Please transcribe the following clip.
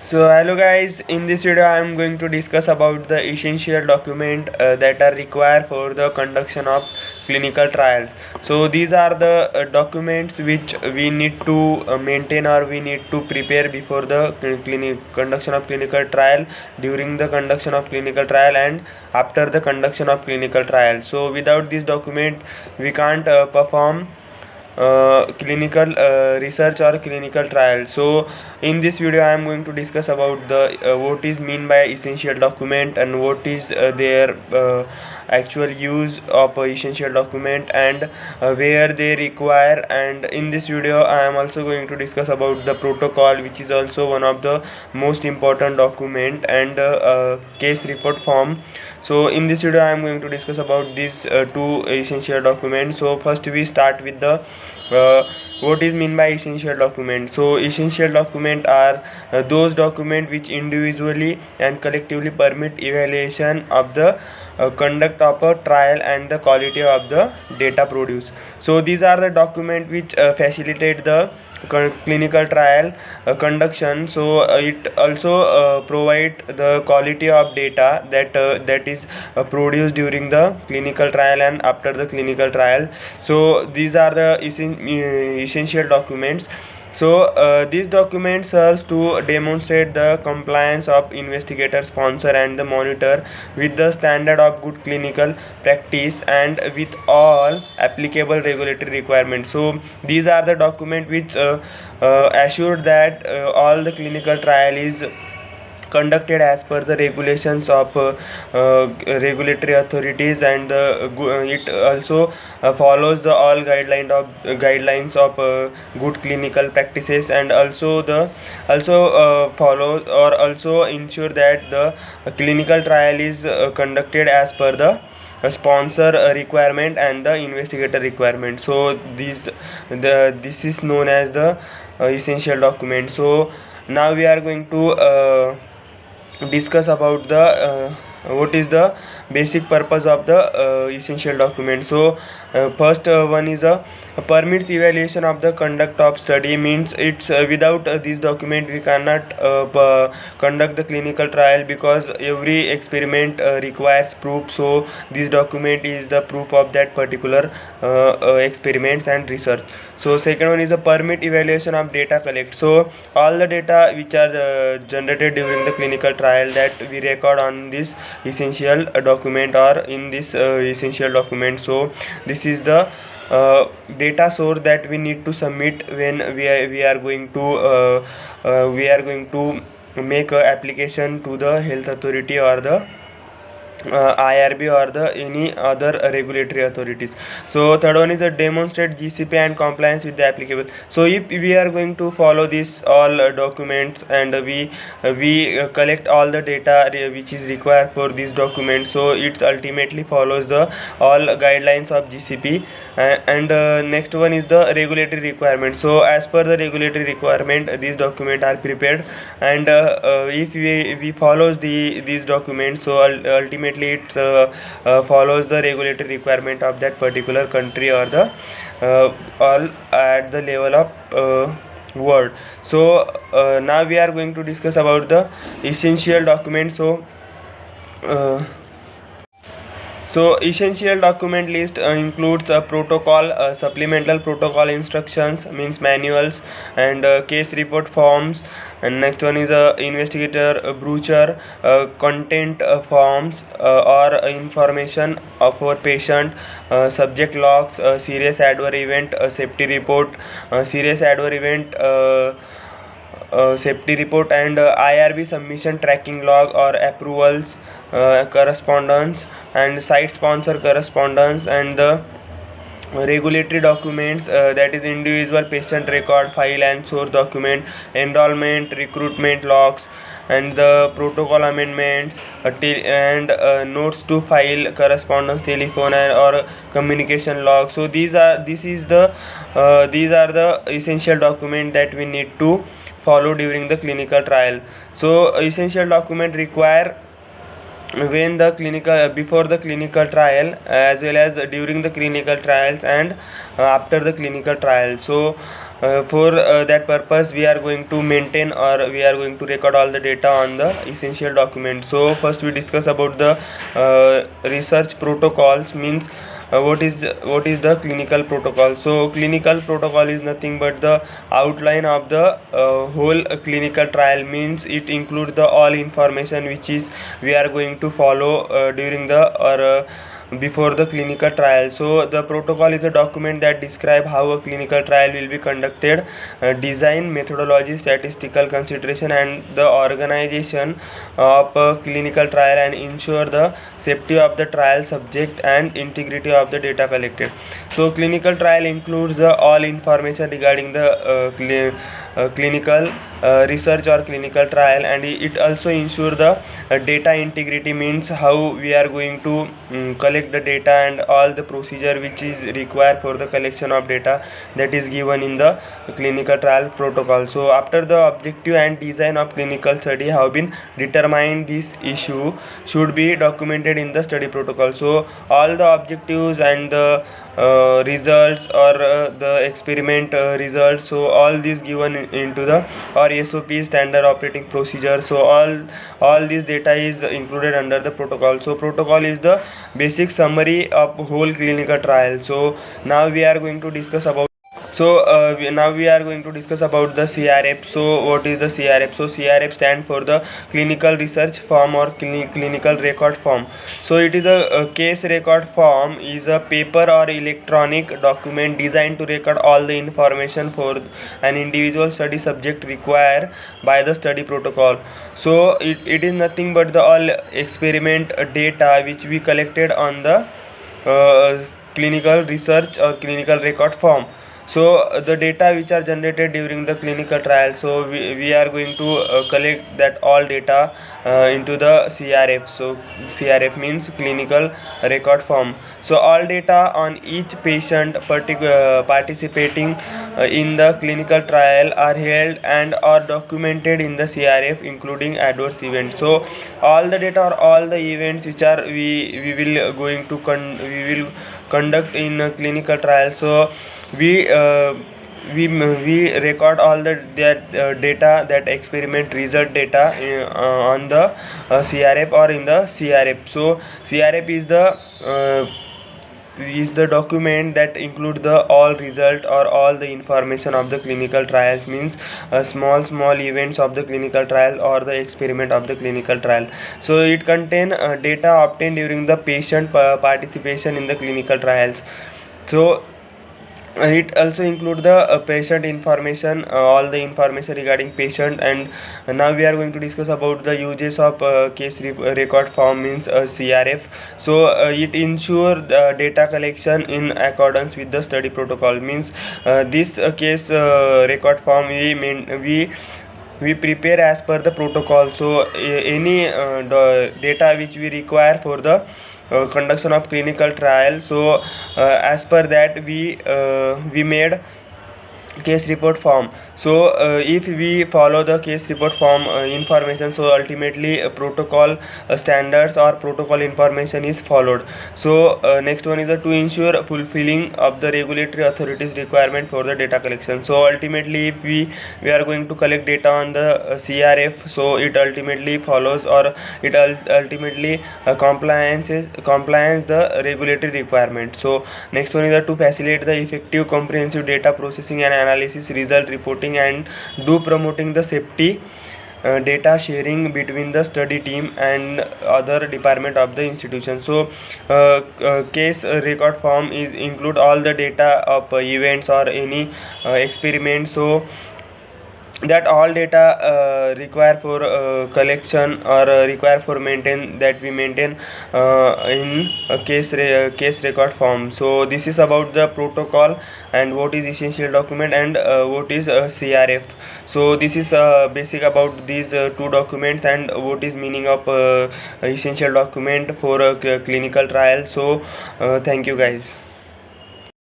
So hello guys, in this video I am going to discuss about the essential document that are required for the conduction of clinical trials. So these are the documents which we need to maintain or we need to prepare before the conduction of clinical trial, during the conduction of clinical trial, and after the conduction of clinical trial. So without this document we can't perform clinical research or clinical trial. So in this video I am going to discuss about the what is mean by essential document and what is their actual use of essential document and where they require. And in this video I am also going to discuss about the protocol, which is also one of the most important document, and case report form. So in this video I am going to discuss about these two essential documents. So first we start with the what is mean by essential document. So essential document are those document which individually and collectively permit evaluation of the conduct of a trial and the quality of the data produced. So these are the document which facilitate the clinical trial conduction. So it also provide the quality of data that is produced during the clinical trial and after the clinical trial. So these are the essential documents. So these documents serves to demonstrate the compliance of investigator, sponsor, and the monitor with the standard of good clinical practice and with all applicable regulatory requirements. So these are the document which assure that all the clinical trial is conducted as per the regulations of regulatory authorities, and it also follows the all guidelines of good clinical practices, and also follows or also ensure that the clinical trial is conducted as per the sponsor requirement and the investigator requirement. So this is known as the essential document. So now we are going to discuss about the what is the basic purpose of the essential document. So first one is a permits evaluation of the conduct of study. Means it's without this document we cannot conduct the clinical trial, because every experiment requires proof. So this document is the proof of that particular experiments and research. So second one is a permit evaluation of data collect. So all the data which are generated during the clinical trial, that we record on this essential document or in this essential document. So this is the data source that we need to submit when we are going to make a application to the health authority or the IRB or the any other regulatory authorities. So third one is a demonstrate GCP and compliance with the applicable. So if we are going to follow this all documents and we collect all the data which is required for this document, so it ultimately follows the all guidelines of GCP. And next one is the regulatory requirement. So as per the regulatory requirement, these documents are prepared, and if we follows these documents, so ultimately it follows the regulatory requirement of that particular country or the all at the level of world. So now we are going to discuss about the essential document. So essential document list includes a protocol, supplemental protocol instructions, means manuals, and case report forms. And next one is a investigator brochure, content forms or information for patient, subject logs, serious adverse event, safety report, serious adverse event. Safety report, and IRB submission tracking log or approvals correspondence, and site sponsor correspondence, and the regulatory documents, that is individual patient record file and source document, enrollment, recruitment logs, and the protocol amendments, and notes to file, correspondence, telephone, and or communication log. So these are the essential document that we need to follow during the clinical trial. So essential document require when the clinical before the clinical trial, as well as during the clinical trials and after the clinical trial. So For that purpose we are going to maintain or we are going to record all the data on the essential document. So first we discuss about the research protocols, means what is the clinical protocol. So clinical protocol is nothing but the outline of the whole clinical trial, means it includes the all information which is we are going to follow during the or before the clinical trial. So the protocol is a document that describe how a clinical trial will be conducted, design, methodology, statistical consideration and the organization of a clinical trial, and ensure the safety of the trial subject and integrity of the data collected. So clinical trial includes all information regarding the clinical research or clinical trial, and it also ensure the data integrity, means how we are going to collect the data and all the procedure which is required for the collection of data, that is given in the clinical trial protocol. So after the objective and design of clinical study have been determined, this issue should be documented in the study protocol. So all the objectives and the results or the experiment results, so all these given into the or SOP, standard operating procedure. So all this data is included under the protocol. So protocol is the basic summary of whole clinical trial. So now we are going to discuss about now we are going to discuss about the CRF. So what is the CRF? So CRF stand for the clinical research form or clinical record form. So it is a case record form is a paper or electronic document designed to record all the information for an individual study subject required by the study protocol. So it is nothing but the all experiment data which we collected on the clinical research or clinical record form. So the data which are generated during the clinical trial, so we are going to collect that all data into the CRF. So CRF means clinical record form. So all data on each patient participating in the clinical trial are held and are documented in the CRF, including adverse events. So all the data or all the events which are we will going to we will conduct in a clinical trial. So we record all that data, that experiment result data on the CRF or in the CRF. So CRF is the document that include the all result or all the information of the clinical trials, means small events of the clinical trial or the experiment of the clinical trial. So it contain data obtained during the patient participation in the clinical trials. So it also include the patient information, all the information regarding patient. And now we are going to discuss about the uses of case record form, means CRF. So it ensure the data collection in accordance with the study protocol, means this case record form we prepare as per the protocol. So any data which we require for the conduction of clinical trial, so as per that we made case report form. So if we follow the case report form information, so ultimately protocol standards or protocol information is followed. So next one is to ensure fulfilling of the regulatory authorities requirement for the data collection. So ultimately if we are going to collect data on the CRF, so it ultimately follows or it ultimately compliance the regulatory requirement. So next one is to facilitate the effective comprehensive data processing and analysis, result reporting, and do promoting the safety data sharing between the study team and other department of the institution. So case record form is include all the data of events or any experiment. So that all data require for collection or require for maintain, that we maintain in a case record form. So this is about the protocol and what is essential document and what is CRF. So this is basic about these two documents and what is meaning of essential document for a clinical trial. So thank you guys.